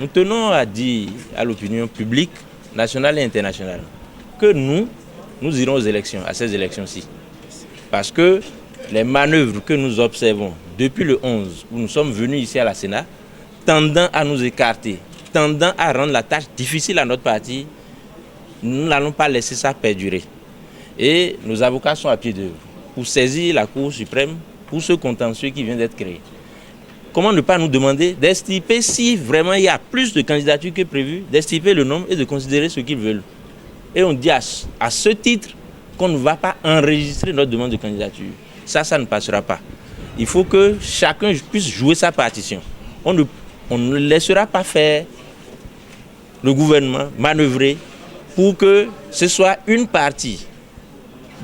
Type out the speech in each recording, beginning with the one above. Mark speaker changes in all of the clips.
Speaker 1: Nous tenons à dire à l'opinion publique, nationale et internationale, que nous irons aux élections, à ces élections-ci. Parce que les manœuvres que nous observons depuis le 11, où nous sommes venus ici à la Sénat, tendant à nous écarter, tendant à rendre la tâche difficile à notre parti, nous n'allons pas laisser ça perdurer. Et nos avocats sont à pied d'œuvre pour saisir la Cour suprême pour ce contentieux qui vient d'être créé. Comment ne pas nous demander d'estiper si vraiment il y a plus de candidatures que prévu, d'estiper le nombre et de considérer ce qu'ils veulent. Et on dit à ce titre qu'on ne va pas enregistrer notre demande de candidature. Ça ne passera pas. Il faut que chacun puisse jouer sa partition. On ne laissera pas faire le gouvernement manœuvrer pour que ce soit une partie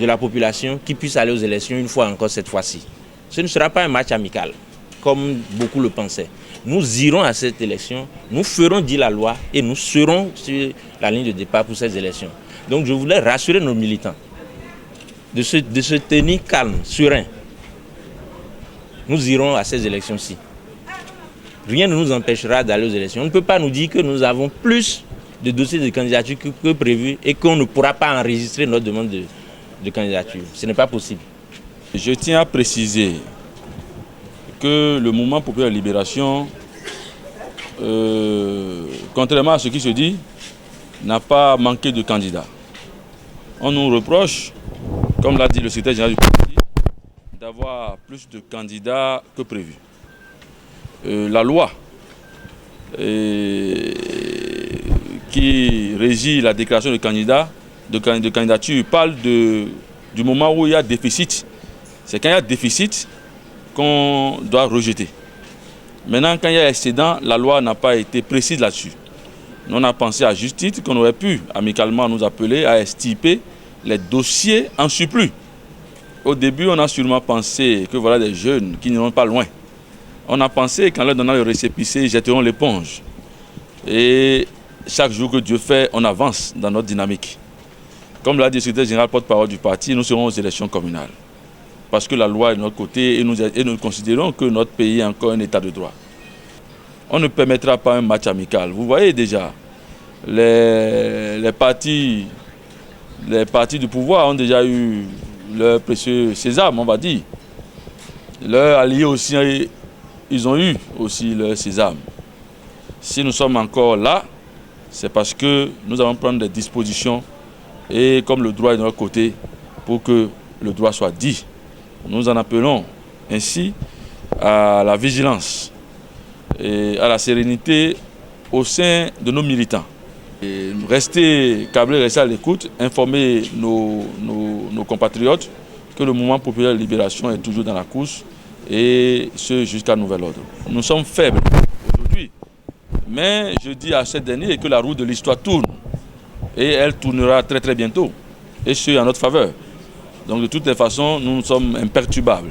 Speaker 1: de la population qui puisse aller aux élections une fois encore cette fois-ci. Ce ne sera pas un match amical, comme beaucoup le pensaient. Nous irons à cette élection, nous ferons dire la loi et nous serons sur la ligne de départ pour ces élections. Donc je voulais rassurer nos militants de se tenir calme, serein. Nous irons à ces élections-ci. Rien ne nous empêchera d'aller aux élections. On ne peut pas nous dire que nous avons plus de dossiers de candidature que prévu et qu'on ne pourra pas enregistrer notre demande de candidature. Ce n'est pas possible.
Speaker 2: Je tiens à préciser que le mouvement populaire de libération, contrairement à ce qui se dit, n'a pas manqué de candidats. On nous reproche, comme l'a dit le secrétaire général du parti, d'avoir plus de candidats que prévu. La loi qui régit la déclaration de candidature parle du moment où il y a déficit. C'est quand il y a déficit qu'on doit rejeter. Maintenant, quand il y a excédent, la loi n'a pas été précise là-dessus. Nous, on a pensé à juste titre qu'on aurait pu amicalement nous appeler à extirper les dossiers en surplus. Au début, on a sûrement pensé que voilà des jeunes qui n'iront pas loin. On a pensé qu'en leur donnant le récépissé, ils jetteront l'éponge. Et chaque jour que Dieu fait, on avance dans notre dynamique. Comme l'a dit le secrétaire général porte-parole du parti, nous serons aux élections communales. Parce que la loi est de notre côté et nous considérons que notre pays est encore un état de droit. On ne permettra pas un match amical. Vous voyez déjà, les partis du pouvoir ont déjà eu leur précieux sésame, on va dire. Leurs alliés aussi, ils ont eu aussi leur sésame. Si nous sommes encore là, c'est parce que nous allons prendre des dispositions et comme le droit est de notre côté, pour que le droit soit dit. Nous en appelons ainsi à la vigilance et à la sérénité au sein de nos militants. Et rester câblés, rester à l'écoute, informer nos compatriotes que le mouvement populaire de libération est toujours dans la course et ce jusqu'à nouvel ordre. Nous sommes faibles aujourd'hui, mais je dis à cette dernière que la roue de l'histoire tourne et elle tournera très très bientôt et ce en notre faveur. Donc de toutes les façons, nous sommes imperturbables.